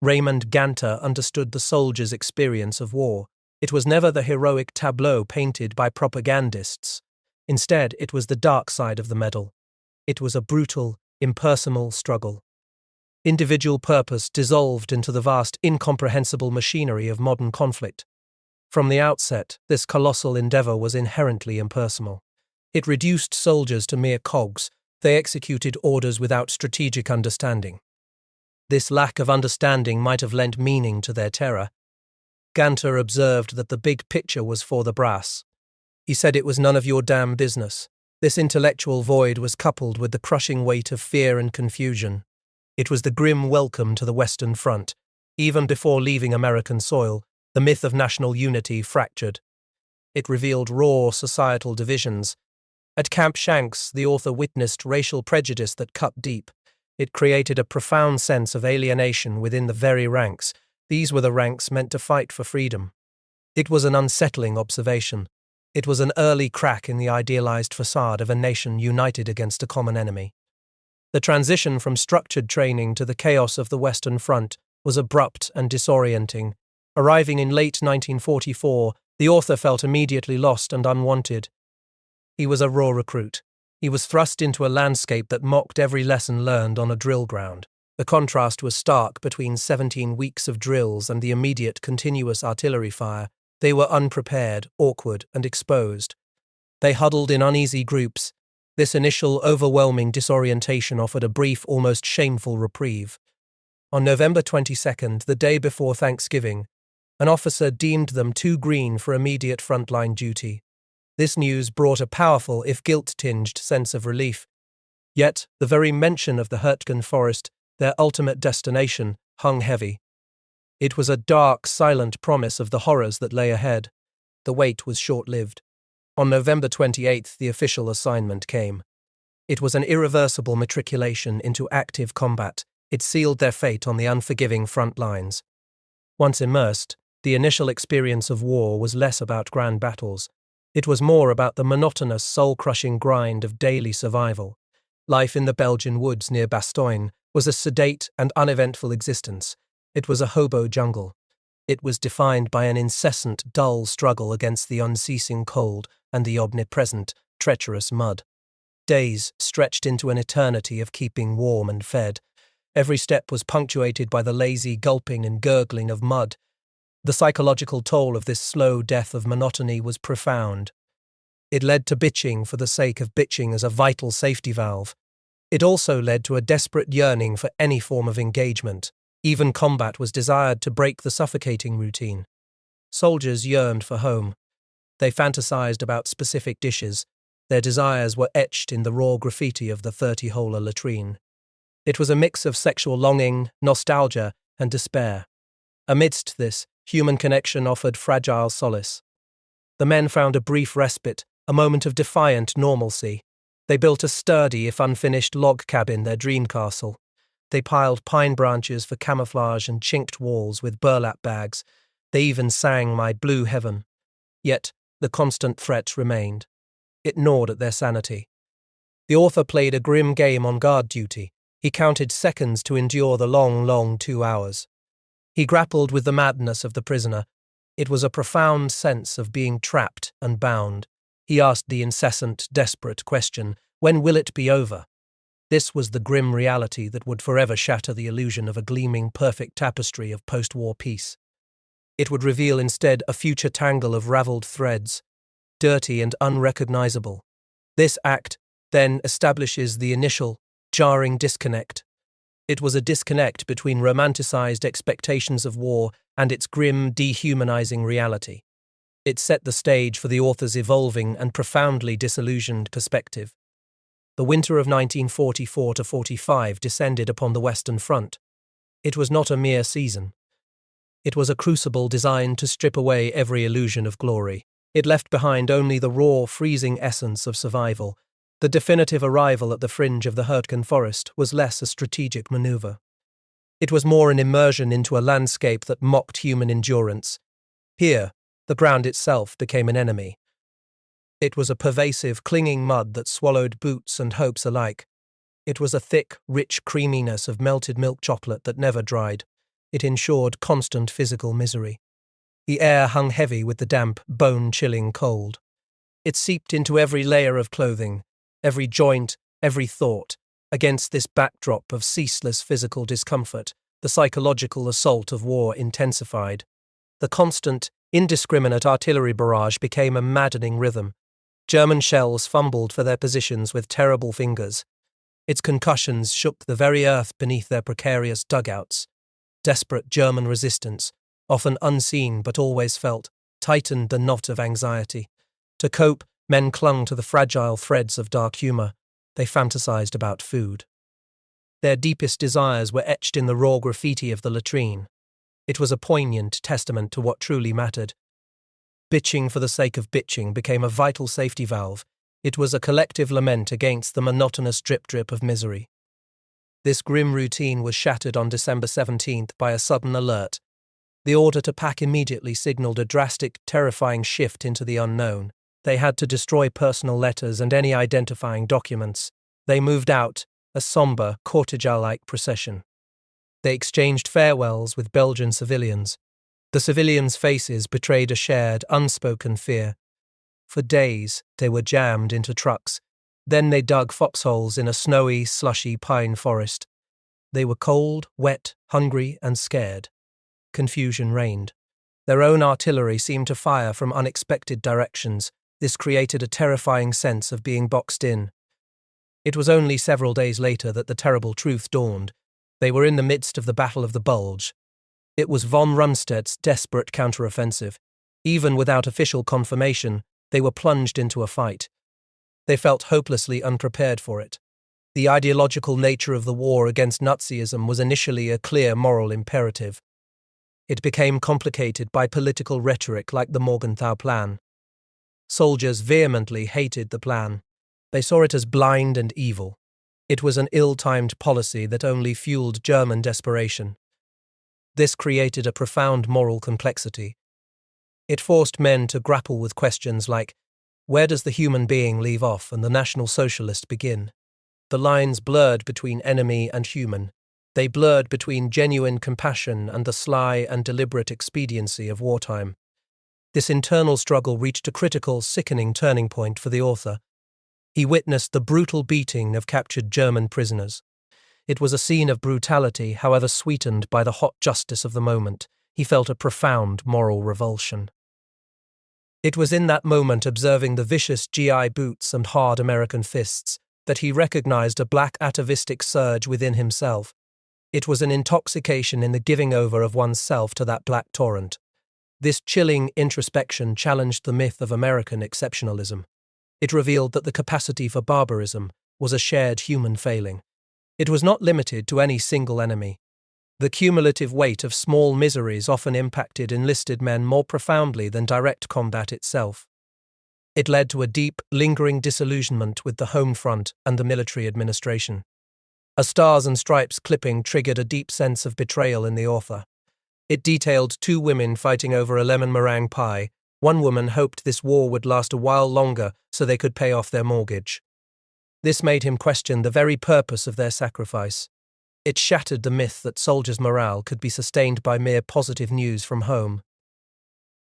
Raymond Ganter understood the soldier's experience of war. It was never the heroic tableau painted by propagandists. Instead, it was the dark side of the medal. It was a brutal, impersonal struggle. Individual purpose dissolved into the vast, incomprehensible machinery of modern conflict. From the outset, this colossal endeavor was inherently impersonal. It reduced soldiers to mere cogs. They executed orders without strategic understanding. This lack of understanding might have lent meaning to their terror. Ganter observed that the big picture was for the brass. He said it was none of your damn business. This intellectual void was coupled with the crushing weight of fear and confusion. It was the grim welcome to the Western Front. Even before leaving American soil, the myth of national unity fractured. It revealed raw societal divisions. At Camp Shanks, the author witnessed racial prejudice that cut deep. It created a profound sense of alienation within the very ranks. These were the ranks meant to fight for freedom. It was an unsettling observation. It was an early crack in the idealized facade of a nation united against a common enemy. The transition from structured training to the chaos of the Western Front was abrupt and disorienting. Arriving in late 1944, the author felt immediately lost and unwanted. He was a raw recruit. He was thrust into a landscape that mocked every lesson learned on a drill ground. The contrast was stark between 17 weeks of drills and the immediate continuous artillery fire. They were unprepared, awkward, and exposed. They huddled in uneasy groups. This initial overwhelming disorientation offered a brief, almost shameful reprieve. On November 22nd, the day before Thanksgiving, an officer deemed them too green for immediate frontline duty. This news brought a powerful, if guilt-tinged, sense of relief. Yet, the very mention of the Hurtgen Forest, their ultimate destination, hung heavy. It was a dark, silent promise of the horrors that lay ahead. The wait was short-lived. On November 28th, the official assignment came. It was an irreversible matriculation into active combat. It sealed their fate on the unforgiving front lines. Once immersed, the initial experience of war was less about grand battles. It was more about the monotonous, soul-crushing grind of daily survival. Life in the Belgian woods near Bastogne was a sedate and uneventful existence. It was a hobo jungle. It was defined by an incessant, dull struggle against the unceasing cold and the omnipresent, treacherous mud. Days stretched into an eternity of keeping warm and fed. Every step was punctuated by the lazy gulping and gurgling of mud. The psychological toll of this slow death of monotony was profound. It led to bitching for the sake of bitching as a vital safety valve. It also led to a desperate yearning for any form of engagement. Even combat was desired to break the suffocating routine. Soldiers yearned for home. They fantasized about specific dishes. Their desires were etched in the raw graffiti of the 30-holer latrine. It was a mix of sexual longing, nostalgia, and despair. Amidst this, human connection offered fragile solace. The men found a brief respite, a moment of defiant normalcy. They built a sturdy, if unfinished, log cabin, their dream castle. They piled pine branches for camouflage and chinked walls with burlap bags. They even sang My Blue Heaven. Yet, the constant threat remained. It gnawed at their sanity. The author played a grim game on guard duty. He counted seconds to endure the long 2 hours. He grappled with the madness of the prisoner. It was a profound sense of being trapped and bound. He asked the incessant, desperate question, when will it be over? This was the grim reality that would forever shatter the illusion of a gleaming, perfect tapestry of post-war peace. It would reveal instead a future tangle of raveled threads, dirty and unrecognizable. This act then establishes the initial, jarring disconnect. It was a disconnect between romanticized expectations of war and its grim, dehumanizing reality. It set the stage for the author's evolving and profoundly disillusioned perspective. The winter of 1944-45 descended upon the Western Front. It was not a mere season. It was a crucible designed to strip away every illusion of glory. It left behind only the raw, freezing essence of survival. The definitive arrival at the fringe of the Hurtgen Forest was less a strategic maneuver. It was more an immersion into a landscape that mocked human endurance. Here, the ground itself became an enemy. It was a pervasive, clinging mud that swallowed boots and hopes alike. It was a thick, rich creaminess of melted milk chocolate that never dried. it ensured constant physical misery. The air hung heavy with the damp, bone-chilling cold. It seeped into every layer of clothing, every joint, every thought. Against this backdrop of ceaseless physical discomfort, the psychological assault of war intensified. The constant, indiscriminate artillery barrage became a maddening rhythm. German shells fumbled for their positions with terrible fingers. Its concussions shook the very earth beneath their precarious dugouts. Desperate German resistance, often unseen but always felt, tightened the knot of anxiety. To cope, men clung to the fragile threads of dark humor. They fantasized about food. Their deepest desires were etched in the raw graffiti of the latrine. It was a poignant testament to what truly mattered. Bitching for the sake of bitching became a vital safety valve. It was a collective lament against the monotonous drip-drip of misery. This grim routine was shattered on December 17th by a sudden alert. The order to pack immediately signaled a drastic, terrifying shift into the unknown. They had to destroy personal letters and any identifying documents. They moved out, a somber, cortege-like procession. They exchanged farewells with Belgian civilians. The civilians' faces betrayed a shared, unspoken fear. For days, they were jammed into trucks. Then they dug foxholes in a snowy, slushy pine forest. They were cold, wet, hungry, and scared. Confusion reigned. Their own artillery seemed to fire from unexpected directions. This created a terrifying sense of being boxed in. It was only several days later that the terrible truth dawned. They were in the midst of the Battle of the Bulge. It was von Rundstedt's desperate counteroffensive. Even without official confirmation, they were plunged into a fight. They felt hopelessly unprepared for it. The ideological nature of the war against Nazism was initially a clear moral imperative. It became complicated by political rhetoric like the Morgenthau Plan. Soldiers vehemently hated the plan. They saw it as blind and evil. It was an ill-timed policy that only fueled German desperation. This created a profound moral complexity. It forced men to grapple with questions like, where does the human being leave off and the National Socialist begin? The lines blurred between enemy and human. They blurred between genuine compassion and the sly and deliberate expediency of wartime. This internal struggle reached a critical, sickening turning point for the author. He witnessed the brutal beating of captured German prisoners. It was a scene of brutality, however sweetened by the hot justice of the moment. He felt a profound moral revulsion. It was in that moment, observing the vicious GI boots and hard American fists, that he recognized a black atavistic surge within himself. It was an intoxication in the giving over of oneself to that black torrent. This chilling introspection challenged the myth of American exceptionalism. It revealed that the capacity for barbarism was a shared human failing. It was not limited to any single enemy. The cumulative weight of small miseries often impacted enlisted men more profoundly than direct combat itself. It led to a deep, lingering disillusionment with the home front and the military administration. A Stars and Stripes clipping triggered a deep sense of betrayal in the author. It detailed two women fighting over a lemon meringue pie. One woman hoped this war would last a while longer so they could pay off their mortgage. This made him question the very purpose of their sacrifice. It shattered the myth that soldiers' morale could be sustained by mere positive news from home.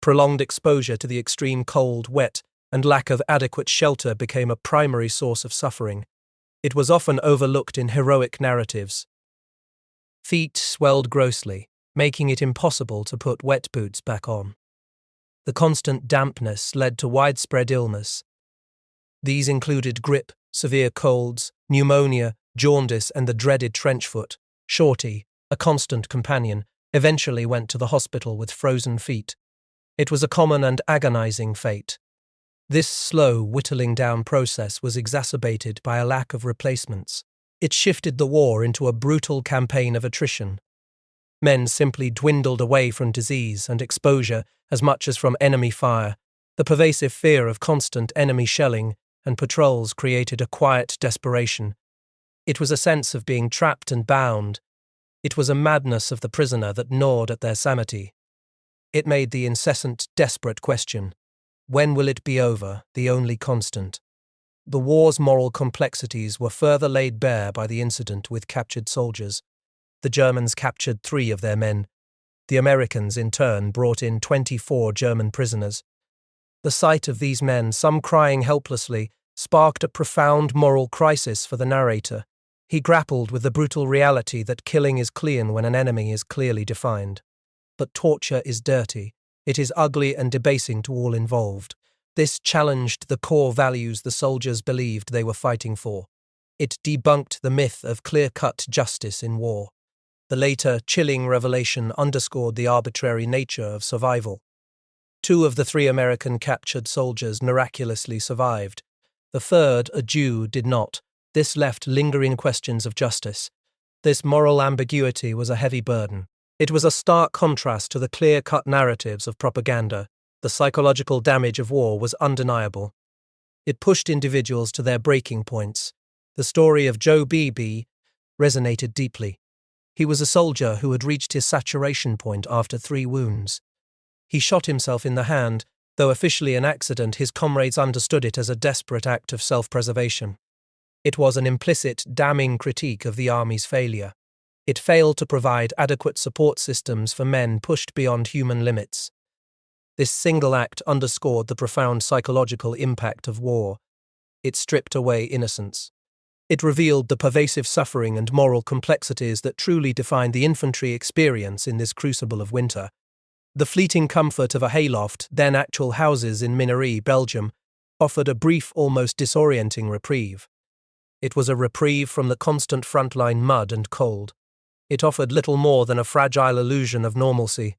Prolonged exposure to the extreme cold, wet, and lack of adequate shelter became a primary source of suffering. It was often overlooked in heroic narratives. Feet swelled grossly, making it impossible to put wet boots back on. The constant dampness led to widespread illness. These included grippe, severe colds, pneumonia, jaundice, and the dreaded trench foot. Shorty, a constant companion, eventually went to the hospital with frozen feet. It was a common and agonizing fate. This slow, whittling down process was exacerbated by a lack of replacements. It shifted the war into a brutal campaign of attrition. Men simply dwindled away from disease and exposure as much as from enemy fire. The pervasive fear of constant enemy shelling and patrols created a quiet desperation. It was a sense of being trapped and bound. It was a madness of the prisoner that gnawed at their sanity. It made the incessant, desperate question, when will it be over, the only constant? The war's moral complexities were further laid bare by the incident with captured soldiers. The Germans captured 3 of their men, The Americans, in turn, brought in 24 German prisoners. The sight of these men, some crying helplessly, sparked a profound moral crisis for the narrator. He grappled with the brutal reality that killing is clean when an enemy is clearly defined. But torture is dirty. It is ugly and debasing to all involved. This challenged the core values the soldiers believed they were fighting for. It debunked the myth of clear-cut justice in war. The later, chilling revelation underscored the arbitrary nature of survival. 2 of the 3 American captured soldiers miraculously survived. The third, a Jew, did not. This left lingering questions of justice. This moral ambiguity was a heavy burden. It was a stark contrast to the clear-cut narratives of propaganda. The psychological damage of war was undeniable. It pushed individuals to their breaking points. The story of Joe Beebe resonated deeply. He was a soldier who had reached his saturation point after 3 wounds. He shot himself in the hand. Though officially an accident, his comrades understood it as a desperate act of self-preservation. It was an implicit, damning critique of the army's failure. It failed to provide adequate support systems for men pushed beyond human limits. This single act underscored the profound psychological impact of war. It stripped away innocence. It revealed the pervasive suffering and moral complexities that truly defined the infantry experience in this crucible of winter. The fleeting comfort of a hayloft, then actual houses in Minery, Belgium, offered a brief, almost disorienting reprieve. It was a reprieve from the constant frontline mud and cold. It offered little more than a fragile illusion of normalcy.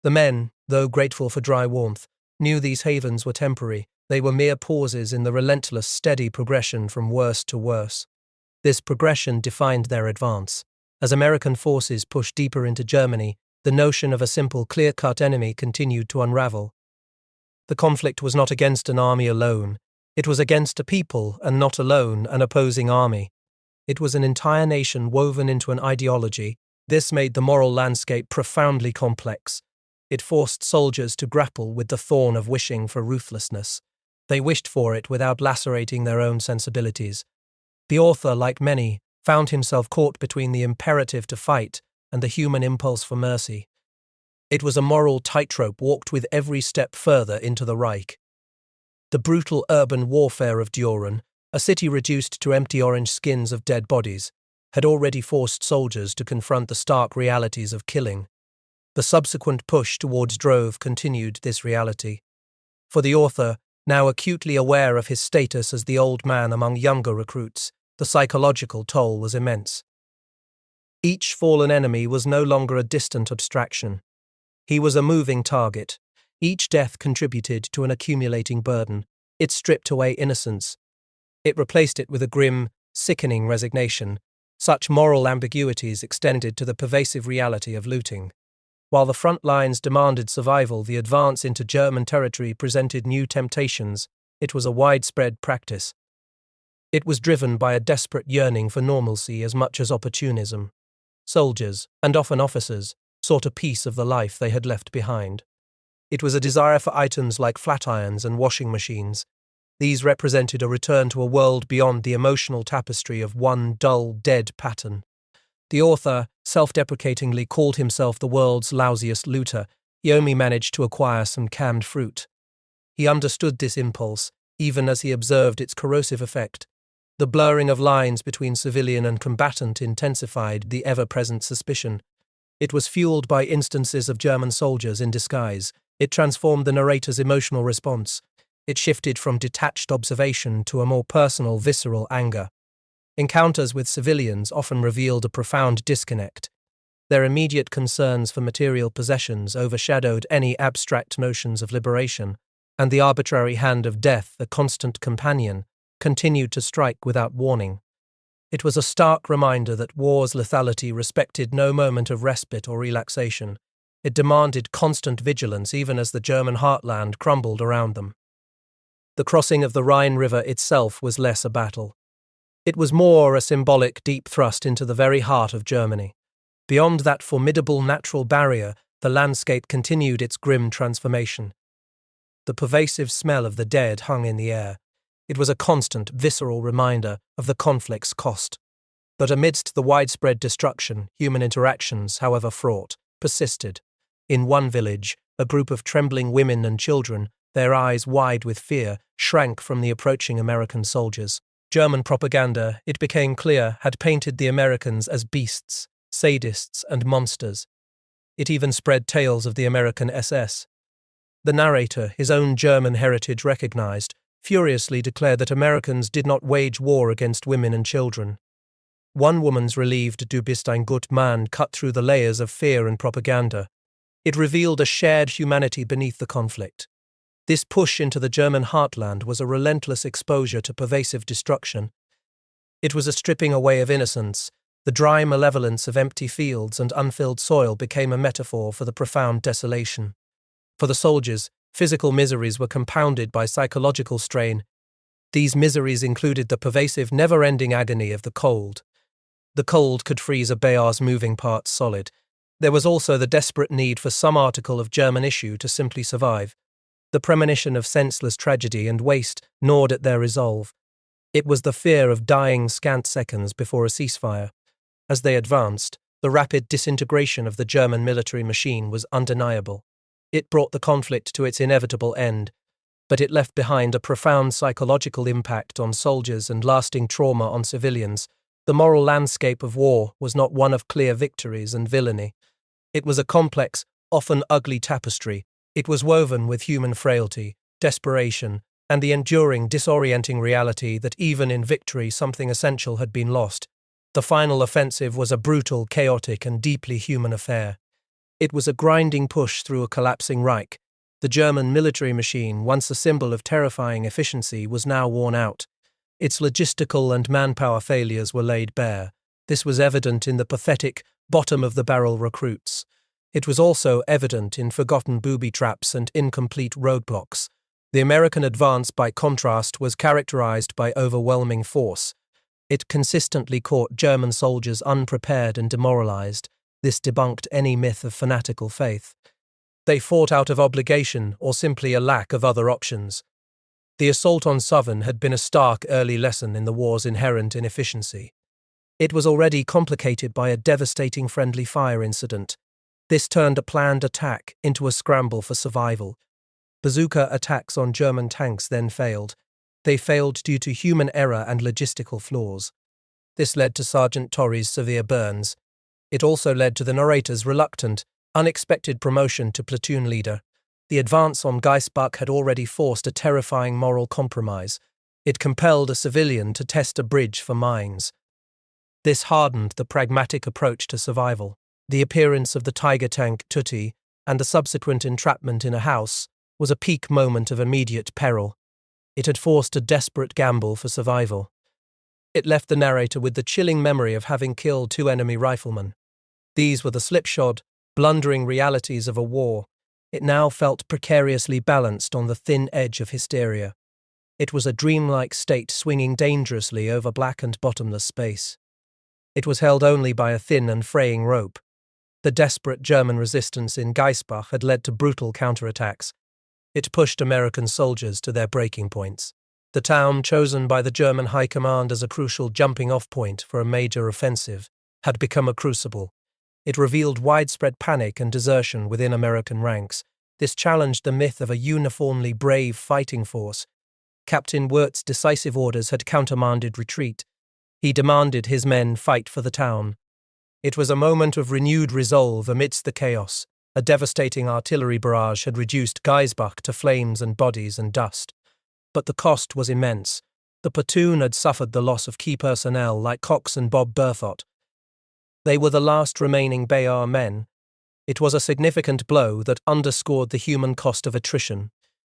The men, though grateful for dry warmth, knew these havens were temporary. They were mere pauses in the relentless, steady progression from worse to worse. This progression defined their advance. As American forces pushed deeper into Germany, the notion of a simple, clear-cut enemy continued to unravel. The conflict was not against an army alone. It was against a people, and not alone an opposing army. It was an entire nation woven into an ideology. This made the moral landscape profoundly complex. It forced soldiers to grapple with the thorn of wishing for ruthlessness. They wished for it without lacerating their own sensibilities. The author, like many, found himself caught between the imperative to fight and the human impulse for mercy. It was a moral tightrope walked with every step further into the Reich. The brutal urban warfare of Düren, a city reduced to empty orange skins of dead bodies, had already forced soldiers to confront the stark realities of killing. The subsequent push towards Drove continued this reality. For the author, now acutely aware of his status as the old man among younger recruits, the psychological toll was immense. Each fallen enemy was no longer a distant abstraction. He was a moving target. Each death contributed to an accumulating burden. It stripped away innocence. It replaced it with a grim, sickening resignation. Such moral ambiguities extended to the pervasive reality of looting. While the front lines demanded survival, the advance into German territory presented new temptations. It was a widespread practice. It was driven by a desperate yearning for normalcy as much as opportunism. Soldiers, and often officers, sought a piece of the life they had left behind. It was a desire for items like flat irons and washing machines. These represented a return to a world beyond the emotional tapestry of one dull, dead pattern. The author self-deprecatingly called himself the world's lousiest looter. He only managed to acquire some canned fruit. He understood this impulse, even as he observed its corrosive effect. The blurring of lines between civilian and combatant intensified the ever-present suspicion. It was fueled by instances of German soldiers in disguise. It transformed the narrator's emotional response. It shifted from detached observation to a more personal, visceral anger. Encounters with civilians often revealed a profound disconnect. Their immediate concerns for material possessions overshadowed any abstract notions of liberation, and the arbitrary hand of death, a constant companion, continued to strike without warning. It was a stark reminder that war's lethality respected no moment of respite or relaxation. It demanded constant vigilance even as the German heartland crumbled around them. The crossing of the Rhine River itself was less a battle. It was more a symbolic deep thrust into the very heart of Germany. Beyond that formidable natural barrier, the landscape continued its grim transformation. The pervasive smell of the dead hung in the air. It was a constant, visceral reminder of the conflict's cost. But amidst the widespread destruction, human interactions, however fraught, persisted. In one village, a group of trembling women and children, their eyes wide with fear, shrank from the approaching American soldiers. German propaganda, it became clear, had painted the Americans as beasts, sadists, and monsters. It even spread tales of the American SS. The narrator, his own German heritage recognized, furiously declared that Americans did not wage war against women and children. One woman's relieved "Du bist ein gut Mann" cut through the layers of fear and propaganda. It revealed a shared humanity beneath the conflict. This push into the German heartland was a relentless exposure to pervasive destruction. It was a stripping away of innocence. The dry malevolence of empty fields and unfilled soil became a metaphor for the profound desolation. For the soldiers, physical miseries were compounded by psychological strain. These miseries included the pervasive, never-ending agony of the cold. The cold could freeze a Bayar's moving parts solid. There was also the desperate need for some article of German issue to simply survive. The premonition of senseless tragedy and waste gnawed at their resolve. It was the fear of dying scant seconds before a ceasefire. As they advanced, the rapid disintegration of the German military machine was undeniable. It brought the conflict to its inevitable end, but it left behind a profound psychological impact on soldiers and lasting trauma on civilians. The moral landscape of war was not one of clear victories and villainy. It was a complex, often ugly tapestry. It was woven with human frailty, desperation, and the enduring, disorienting reality that even in victory something essential had been lost. The final offensive was a brutal, chaotic, and deeply human affair. It was a grinding push through a collapsing Reich. The German military machine, once a symbol of terrifying efficiency, was now worn out. Its logistical and manpower failures were laid bare. This was evident in the pathetic, bottom-of-the-barrel recruits. It was also evident in forgotten booby traps and incomplete roadblocks. The American advance, by contrast, was characterized by overwhelming force. It consistently caught German soldiers unprepared and demoralized. This debunked any myth of fanatical faith. They fought out of obligation or simply a lack of other options. The assault on Southern had been a stark early lesson in the war's inherent inefficiency. It was already complicated by a devastating friendly fire incident. This turned a planned attack into a scramble for survival. Bazooka attacks on German tanks then failed. They failed due to human error and logistical flaws. This led to Sergeant Torrey's severe burns. It also led to the narrator's reluctant, unexpected promotion to platoon leader. The advance on Geisbach had already forced a terrifying moral compromise. It compelled a civilian to test a bridge for mines. This hardened the pragmatic approach to survival. The appearance of the Tiger tank Tutti and the subsequent entrapment in a house was a peak moment of immediate peril. It had forced a desperate gamble for survival. It left the narrator with the chilling memory of having killed 2 enemy riflemen. These were the slipshod, blundering realities of a war. It now felt precariously balanced on the thin edge of hysteria. It was a dreamlike state swinging dangerously over black and bottomless space. It was held only by a thin and fraying rope. The desperate German resistance in Geisbach had led to brutal counterattacks. It pushed American soldiers to their breaking points. The town, chosen by the German High Command as a crucial jumping-off point for a major offensive, had become a crucible. It revealed widespread panic and desertion within American ranks. This challenged the myth of a uniformly brave fighting force. Captain Wirtz's decisive orders had countermanded retreat. He demanded his men fight for the town. It was a moment of renewed resolve amidst the chaos. A devastating artillery barrage had reduced Geisbach to flames and bodies and dust. But the cost was immense. The platoon had suffered the loss of key personnel like Cox and Bob Berthott. They were the last remaining Bayard men. It was a significant blow that underscored the human cost of attrition.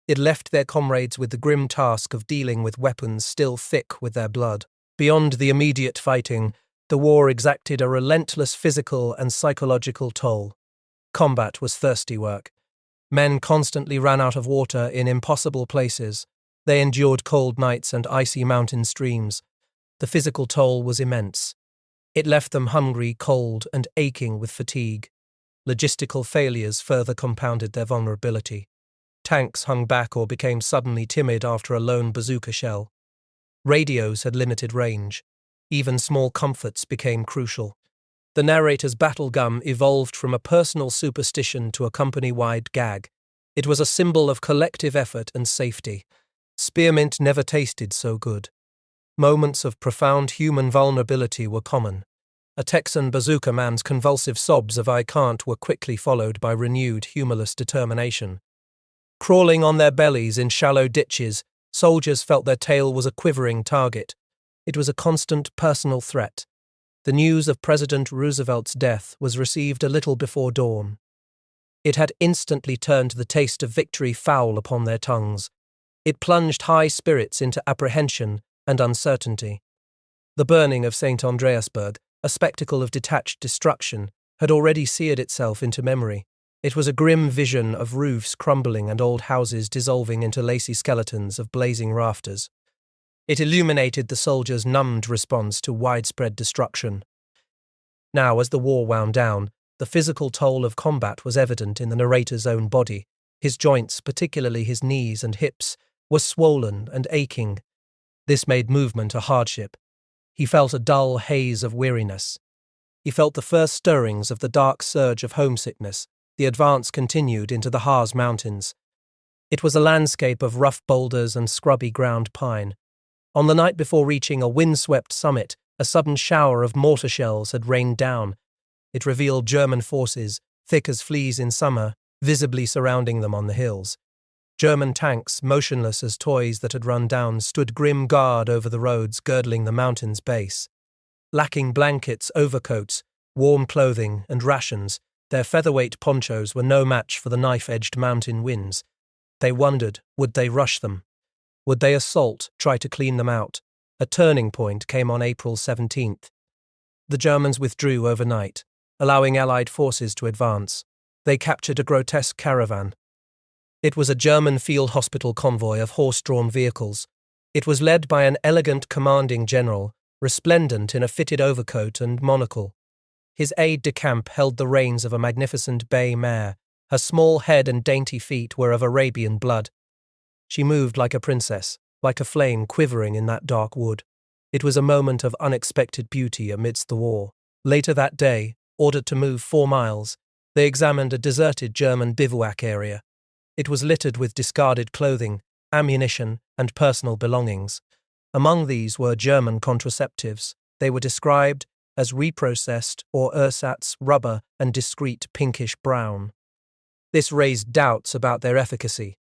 It left their comrades with the grim task of dealing with weapons still thick with their blood. Beyond the immediate fighting, the war exacted a relentless physical and psychological toll. Combat was thirsty work. Men constantly ran out of water in impossible places. They endured cold nights and icy mountain streams. The physical toll was immense. It left them hungry, cold, and aching with fatigue. Logistical failures further compounded their vulnerability. Tanks hung back or became suddenly timid after a lone bazooka shell. Radios had limited range. Even small comforts became crucial. The narrator's battle gum evolved from a personal superstition to a company-wide gag. It was a symbol of collective effort and safety. Spearmint never tasted so good. Moments of profound human vulnerability were common. A Texan bazooka man's convulsive sobs of "I can't" were quickly followed by renewed humorless determination. Crawling on their bellies in shallow ditches, soldiers felt their tail was a quivering target. It was a constant personal threat. The news of President Roosevelt's death was received a little before dawn. It had instantly turned the taste of victory foul upon their tongues. It plunged high spirits into apprehension and uncertainty. The burning of St. Andreasburg, a spectacle of detached destruction, had already seared itself into memory. It was a grim vision of roofs crumbling and old houses dissolving into lacy skeletons of blazing rafters. It illuminated the soldiers' numbed response to widespread destruction. Now, as the war wound down, the physical toll of combat was evident in the narrator's own body. His joints, particularly his knees and hips, were swollen and aching. This made movement a hardship. He felt a dull haze of weariness. He felt the first stirrings of the dark surge of homesickness. The advance continued into the Harz Mountains. It was a landscape of rough boulders and scrubby ground pine. On the night before reaching a windswept summit, a sudden shower of mortar shells had rained down. It revealed German forces, thick as fleas in summer, visibly surrounding them on the hills. German tanks, motionless as toys that had run down, stood grim guard over the roads girdling the mountain's base. Lacking blankets, overcoats, warm clothing, and rations, their featherweight ponchos were no match for the knife-edged mountain winds. They wondered, would they rush them? Would they assault, try to clean them out? A turning point came on April 17th. The Germans withdrew overnight, allowing Allied forces to advance. They captured a grotesque caravan. It was a German field hospital convoy of horse-drawn vehicles. It was led by an elegant commanding general, resplendent in a fitted overcoat and monocle. His aide-de-camp held the reins of a magnificent bay mare. Her small head and dainty feet were of Arabian blood. She moved like a princess, like a flame quivering in that dark wood. It was a moment of unexpected beauty amidst the war. Later that day, ordered to move 4 miles, they examined a deserted German bivouac area. It was littered with discarded clothing, ammunition, and personal belongings. Among these were German contraceptives. They were described as reprocessed or ersatz rubber and discreet pinkish brown. This raised doubts about their efficacy.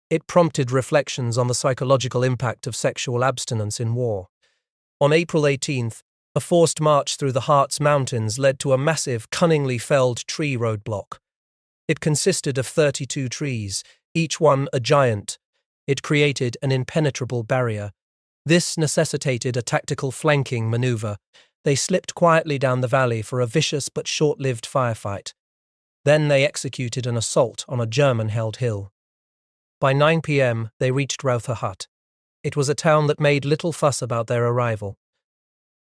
It prompted reflections on the psychological impact of sexual abstinence in war. On April 18th, a forced march through the Harz Mountains led to a massive, cunningly felled tree roadblock. It consisted of 32 trees, each one a giant. It created an impenetrable barrier. This necessitated a tactical flanking maneuver. They slipped quietly down the valley for a vicious but short-lived firefight. Then they executed an assault on a German-held hill. By 9 p.m., they reached Rotherhut. It was a town that made little fuss about their arrival.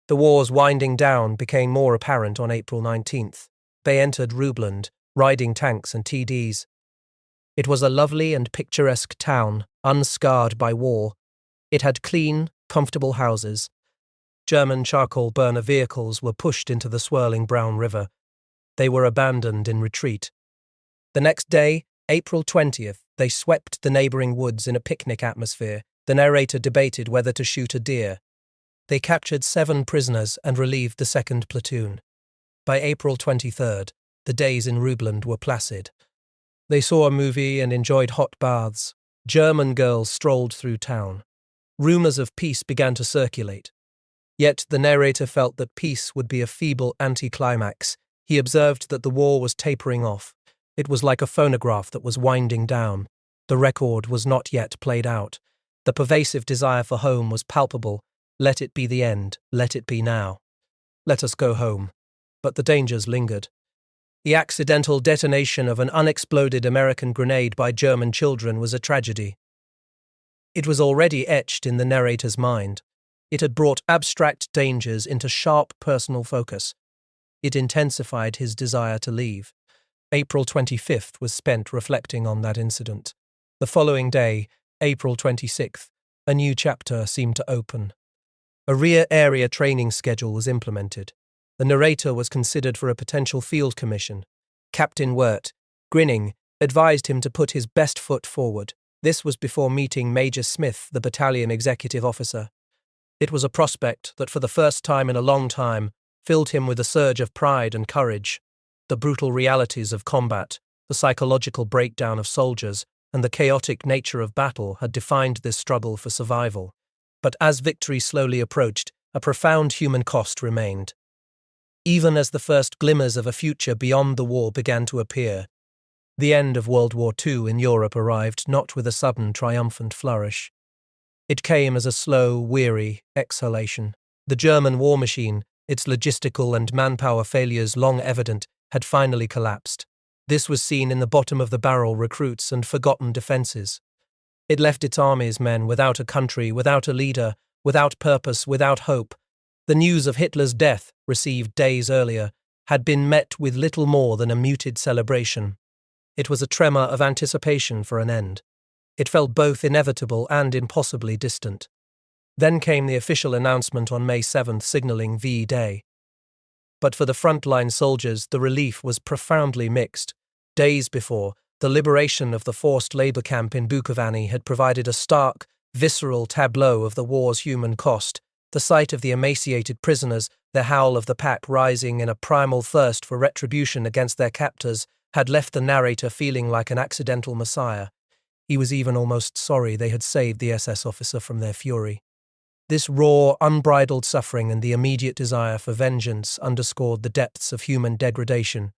The war's winding down became more apparent on April 19th. They entered Rubland, riding tanks and TDs. It was a lovely and picturesque town, unscarred by war. It had clean, comfortable houses. German charcoal burner vehicles were pushed into the swirling brown river. They were abandoned in retreat. The next day, April 20th, they swept the neighbouring woods in a picnic atmosphere. The narrator debated whether to shoot a deer. They captured 7 prisoners and relieved the 2nd platoon. By April 23rd, the days in Rubland were placid. They saw a movie and enjoyed hot baths. German girls strolled through town. Rumours of peace began to circulate. Yet the narrator felt that peace would be a feeble anticlimax. He observed that the war was tapering off. It was like a phonograph that was winding down. The record was not yet played out. The pervasive desire for home was palpable. Let it be the end. Let it be now. Let us go home. But the dangers lingered. The accidental detonation of an unexploded American grenade by German children was a tragedy. It was already etched in the narrator's mind. It had brought abstract dangers into sharp personal focus. It intensified his desire to leave. April 25th was spent reflecting on that incident. The following day, April 26th, a new chapter seemed to open. A rear area training schedule was implemented. The narrator was considered for a potential field commission. Captain Wirt, grinning, advised him to put his best foot forward. This was before meeting Major Smith, the battalion executive officer. It was a prospect that for the first time in a long time filled him with a surge of pride and courage. The brutal realities of combat, the psychological breakdown of soldiers, and the chaotic nature of battle had defined this struggle for survival. But as victory slowly approached, a profound human cost remained. Even as the first glimmers of a future beyond the war began to appear, the end of World War II in Europe arrived not with a sudden triumphant flourish. It came as a slow, weary exhalation. The German war machine, its logistical and manpower failures long evident, had finally collapsed. This was seen in the bottom-of-the-barrel recruits and forgotten defences. It left its army's men without a country, without a leader, without purpose, without hope. The news of Hitler's death, received days earlier, had been met with little more than a muted celebration. It was a tremor of anticipation for an end. It felt both inevitable and impossibly distant. Then came the official announcement on May 7th signalling VE Day. But for the frontline soldiers, the relief was profoundly mixed. Days before, the liberation of the forced labor camp in Bukovany had provided a stark, visceral tableau of the war's human cost. The sight of the emaciated prisoners, the howl of the pack rising in a primal thirst for retribution against their captors, had left the narrator feeling like an accidental messiah. He was even almost sorry they had saved the SS officer from their fury. This raw, unbridled suffering and the immediate desire for vengeance underscored the depths of human degradation.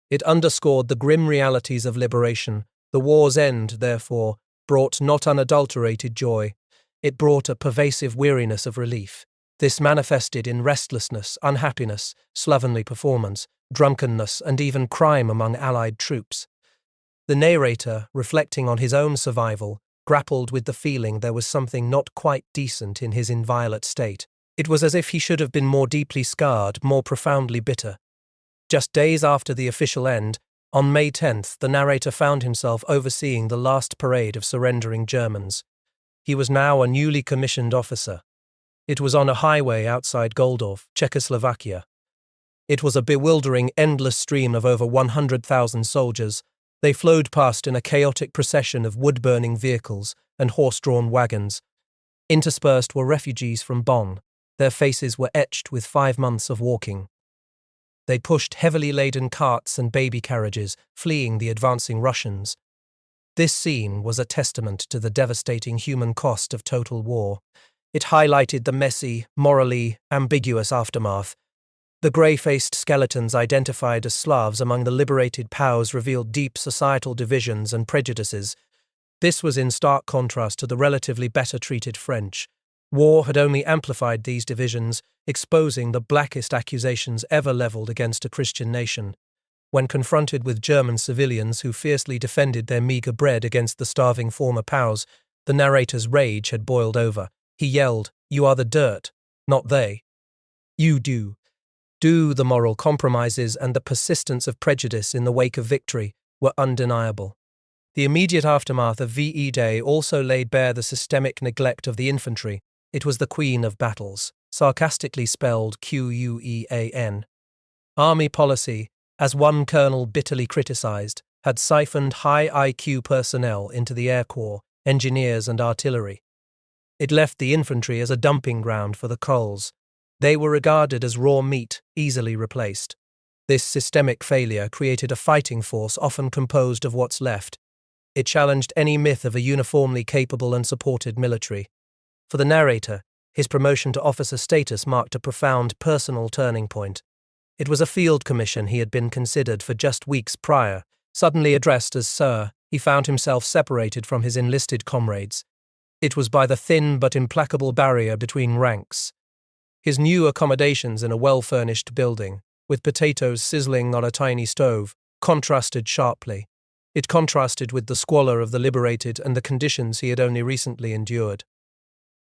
It underscored the grim realities of liberation. The war's end, therefore, brought not unadulterated joy. It brought a pervasive weariness of relief. This manifested in restlessness, unhappiness, slovenly performance, drunkenness, and even crime among Allied troops. The narrator, reflecting on his own survival, grappled with the feeling there was something not quite decent in his inviolate state. It was as if he should have been more deeply scarred, more profoundly bitter. Just days after the official end, on May 10th, the narrator found himself overseeing the last parade of surrendering Germans. He was now a newly commissioned officer. It was on a highway outside Goldorf, Czechoslovakia. It was a bewildering, endless stream of over 100,000 soldiers. They flowed past in a chaotic procession of wood-burning vehicles and horse-drawn wagons. Interspersed were refugees from Bonn. Their faces were etched with 5 months of walking. They pushed heavily laden carts and baby carriages, fleeing the advancing Russians. This scene was a testament to the devastating human cost of total war. It highlighted the messy, morally ambiguous aftermath. The grey-faced skeletons identified as Slavs among the liberated POWs revealed deep societal divisions and prejudices. This was in stark contrast to the relatively better-treated French. War had only amplified these divisions, exposing the blackest accusations ever levelled against a Christian nation. When confronted with German civilians who fiercely defended their meagre bread against the starving former POWs, the narrator's rage had boiled over. He yelled, "You are the dirt, not they. You do." The moral compromises and the persistence of prejudice in the wake of victory were undeniable. The immediate aftermath of VE Day also laid bare the systemic neglect of the infantry. It was the queen of battles, sarcastically spelled Quean. Army policy, as one colonel bitterly criticized, had siphoned high IQ personnel into the Air Corps, engineers and artillery. It left the infantry as a dumping ground for the coals. They were regarded as raw meat, easily replaced. This systemic failure created a fighting force often composed of what's left. It challenged any myth of a uniformly capable and supported military. For the narrator, his promotion to officer status marked a profound personal turning point. It was a field commission he had been considered for just weeks prior. Suddenly addressed as Sir, he found himself separated from his enlisted comrades. It was by the thin but implacable barrier between ranks. His new accommodations in a well-furnished building, with potatoes sizzling on a tiny stove, contrasted sharply. It contrasted with the squalor of the liberated and the conditions he had only recently endured.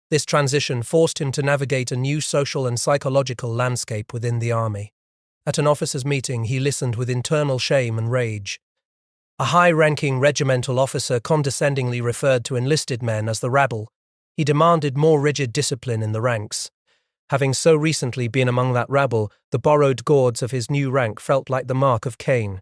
This transition forced him to navigate a new social and psychological landscape within the army. At an officers' meeting, he listened with internal shame and rage. A high-ranking regimental officer condescendingly referred to enlisted men as the rabble. He demanded more rigid discipline in the ranks. Having so recently been among that rabble, the borrowed gauds of his new rank felt like the mark of Cain.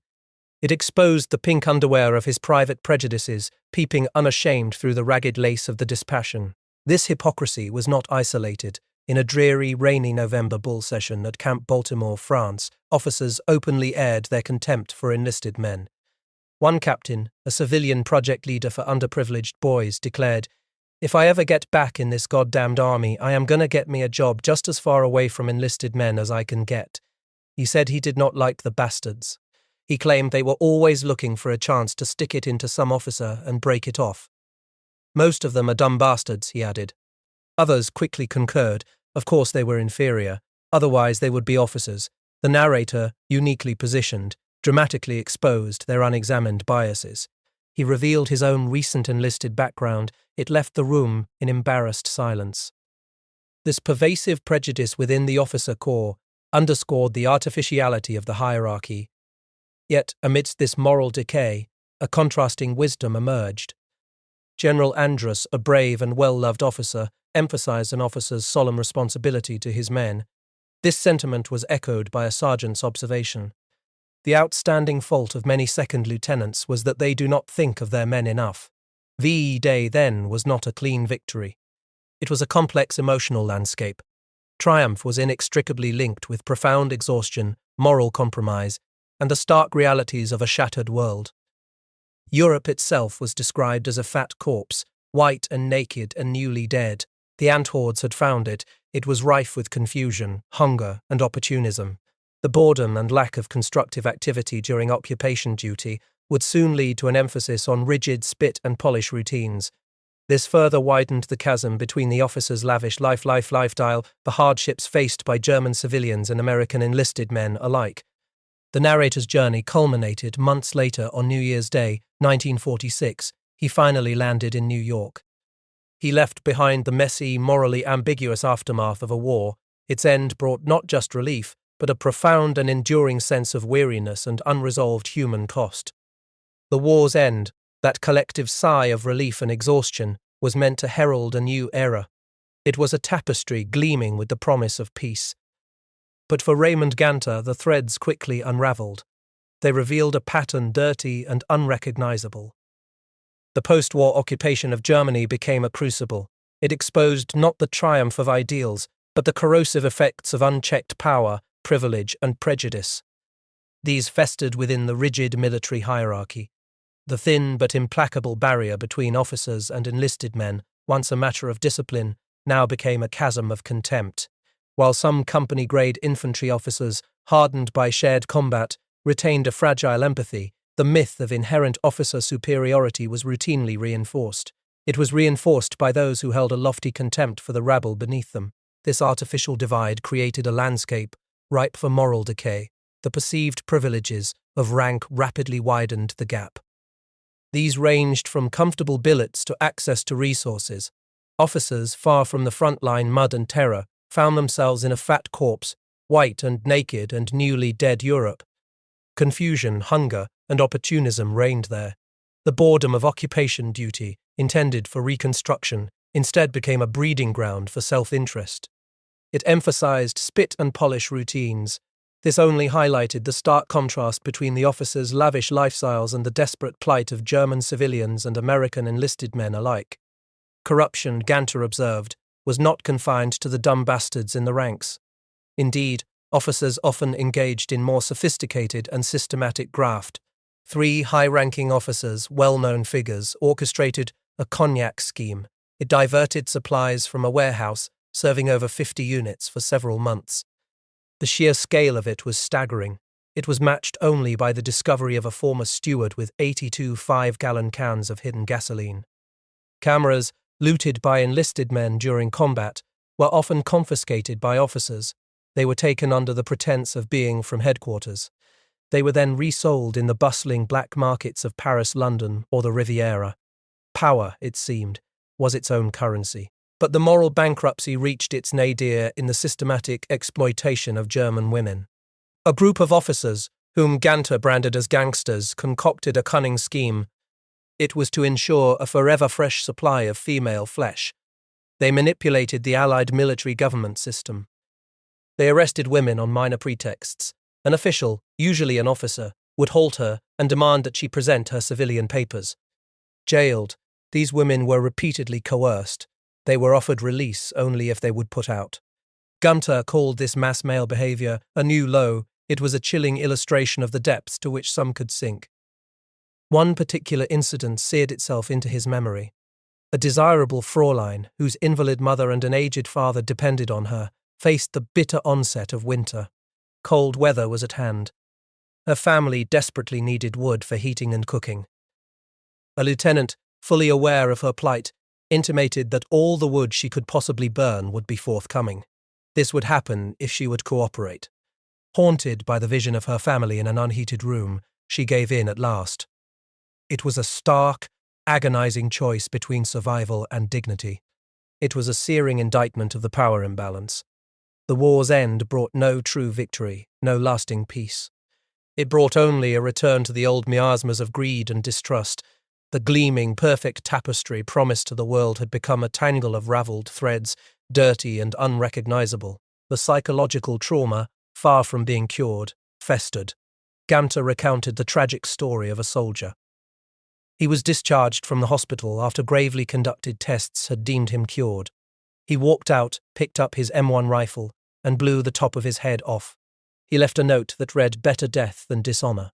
It exposed the pink underwear of his private prejudices, peeping unashamed through the ragged lace of the dispassion. This hypocrisy was not isolated. In a dreary, rainy November bull session at Camp Baltimore, France, officers openly aired their contempt for enlisted men. One captain, a civilian project leader for underprivileged boys, declared, "If I ever get back in this goddamned army, I am gonna get me a job just as far away from enlisted men as I can get." He said he did not like the bastards. He claimed they were always looking for a chance to stick it into some officer and break it off. "Most of them are dumb bastards," he added. Others quickly concurred. Of course they were inferior, otherwise they would be officers. The narrator, uniquely positioned, dramatically exposed their unexamined biases. He revealed his own recent enlisted background. It left the room in embarrassed silence. This pervasive prejudice within the officer corps underscored the artificiality of the hierarchy. Yet, amidst this moral decay, a contrasting wisdom emerged. General Andrus, a brave and well-loved officer, emphasized an officer's solemn responsibility to his men. This sentiment was echoed by a sergeant's observation. The outstanding fault of many second lieutenants was that they do not think of their men enough. VE Day then was not a clean victory. It was a complex emotional landscape. Triumph was inextricably linked with profound exhaustion, moral compromise, and the stark realities of a shattered world. Europe itself was described as a fat corpse, white and naked and newly dead. The ant hordes had found it. It was rife with confusion, hunger, and opportunism. The boredom and lack of constructive activity during occupation duty would soon lead to an emphasis on rigid spit and polish routines. This further widened the chasm between the officers' lavish lifestyle, the hardships faced by German civilians and American enlisted men alike. The narrator's journey culminated months later on New Year's Day, 1946. He finally landed in New York. He left behind the messy, morally ambiguous aftermath of a war. Its end brought not just relief, but a profound and enduring sense of weariness and unresolved human cost. The war's end, that collective sigh of relief and exhaustion, was meant to herald a new era. It was a tapestry gleaming with the promise of peace. But for Raymond Ganter, the threads quickly unraveled. They revealed a pattern dirty and unrecognizable. The post-war occupation of Germany became a crucible. It exposed not the triumph of ideals, but the corrosive effects of unchecked power, privilege, and prejudice. These festered within the rigid military hierarchy. The thin but implacable barrier between officers and enlisted men, once a matter of discipline, now became a chasm of contempt. While some company-grade infantry officers, hardened by shared combat, retained a fragile empathy, the myth of inherent officer superiority was routinely reinforced. It was reinforced by those who held a lofty contempt for the rabble beneath them. This artificial divide created a landscape ripe for moral decay. The perceived privileges of rank rapidly widened the gap. These ranged from comfortable billets to access to resources. Officers, far from the front-line mud and terror, found themselves in a fat corpse, white and naked and newly dead Europe. Confusion, hunger, and opportunism reigned there. The boredom of occupation duty, intended for reconstruction, instead became a breeding ground for self-interest. It emphasized spit and polish routines. This only highlighted the stark contrast between the officers' lavish lifestyles and the desperate plight of German civilians and American enlisted men alike. Corruption, Ganter observed, was not confined to the dumb bastards in the ranks. Indeed, officers often engaged in more sophisticated and systematic graft. 3 high-ranking officers, well-known figures, orchestrated a cognac scheme. It diverted supplies from a warehouse, serving over 50 units for several months. The sheer scale of it was staggering. It was matched only by the discovery of a former steward with 82 5-gallon cans of hidden gasoline. Cameras, looted by enlisted men during combat, were often confiscated by officers. They were taken under the pretense of being from headquarters. They were then resold in the bustling black markets of Paris, London, or the Riviera. Power, it seemed, was its own currency. But the moral bankruptcy reached its nadir in the systematic exploitation of German women. A group of officers, whom Ganter branded as gangsters, concocted a cunning scheme. It was to ensure a forever fresh supply of female flesh. They manipulated the Allied military government system. They arrested women on minor pretexts. An official, usually an officer, would halt her and demand that she present her civilian papers. Jailed, these women were repeatedly coerced. They were offered release only if they would put out. Gunter called this mass male behavior a new low. It was a chilling illustration of the depths to which some could sink. One particular incident seared itself into his memory. A desirable Fraulein, whose invalid mother and an aged father depended on her, faced the bitter onset of winter. Cold weather was at hand. Her family desperately needed wood for heating and cooking. A lieutenant, fully aware of her plight, intimated that all the wood she could possibly burn would be forthcoming. This would happen if she would cooperate. Haunted by the vision of her family in an unheated room, she gave in at last. It was a stark, agonizing choice between survival and dignity. It was a searing indictment of the power imbalance. The war's end brought no true victory, no lasting peace. It brought only a return to the old miasmas of greed and distrust. The gleaming, perfect tapestry promised to the world had become a tangle of ravelled threads, dirty and unrecognizable. The psychological trauma, far from being cured, festered. Gunter recounted the tragic story of a soldier. He was discharged from the hospital after gravely conducted tests had deemed him cured. He walked out, picked up his M1 rifle, and blew the top of his head off. He left a note that read, "Better death than dishonor.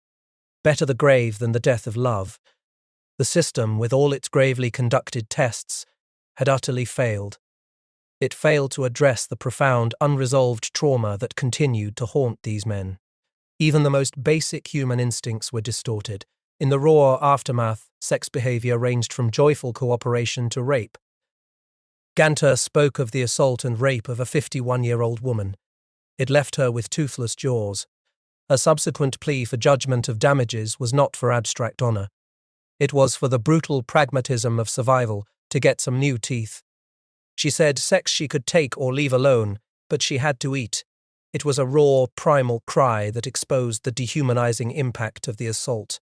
Better the grave than the death of love." The system, with all its gravely conducted tests, had utterly failed. It failed to address the profound, unresolved trauma that continued to haunt these men. Even the most basic human instincts were distorted. In the raw aftermath, sex behavior ranged from joyful cooperation to rape. Gunter spoke of the assault and rape of a 51-year-old woman. It left her with toothless jaws. Her subsequent plea for judgment of damages was not for abstract honor. It was for the brutal pragmatism of survival to get some new teeth. She said sex she could take or leave alone, but she had to eat. It was a raw, primal cry that exposed the dehumanizing impact of the assault.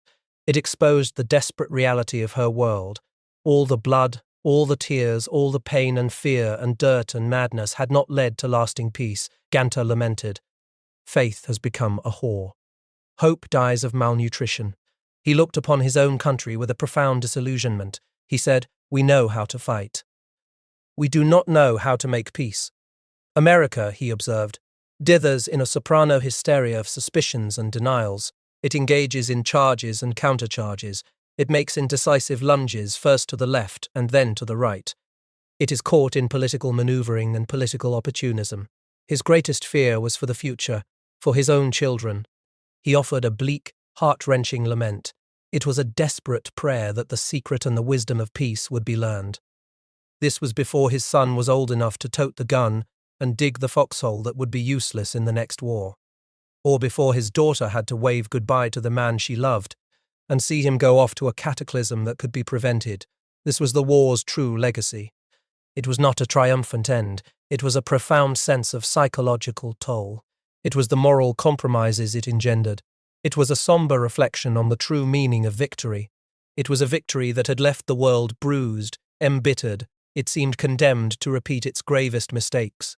It exposed the desperate reality of her world. All the blood, all the tears, all the pain and fear and dirt and madness had not led to lasting peace, Gunter lamented. Faith has become a whore. Hope dies of malnutrition. He looked upon his own country with a profound disillusionment. He said, "We know how to fight. We do not know how to make peace." America, he observed, dithers in a soprano hysteria of suspicions and denials. It engages in charges and countercharges. It makes indecisive lunges, first to the left and then to the right. It is caught in political maneuvering and political opportunism. His greatest fear was for the future, for his own children. He offered a bleak, heart-wrenching lament. It was a desperate prayer that the secret and the wisdom of peace would be learned. This was before his son was old enough to tote the gun and dig the foxhole that would be useless in the next war. Or before his daughter had to wave goodbye to the man she loved and see him go off to a cataclysm that could be prevented. This was the war's true legacy. It was not a triumphant end. It was a profound sense of psychological toll. It was the moral compromises it engendered. It was a somber reflection on the true meaning of victory. It was a victory that had left the world bruised, embittered. It seemed condemned to repeat its gravest mistakes.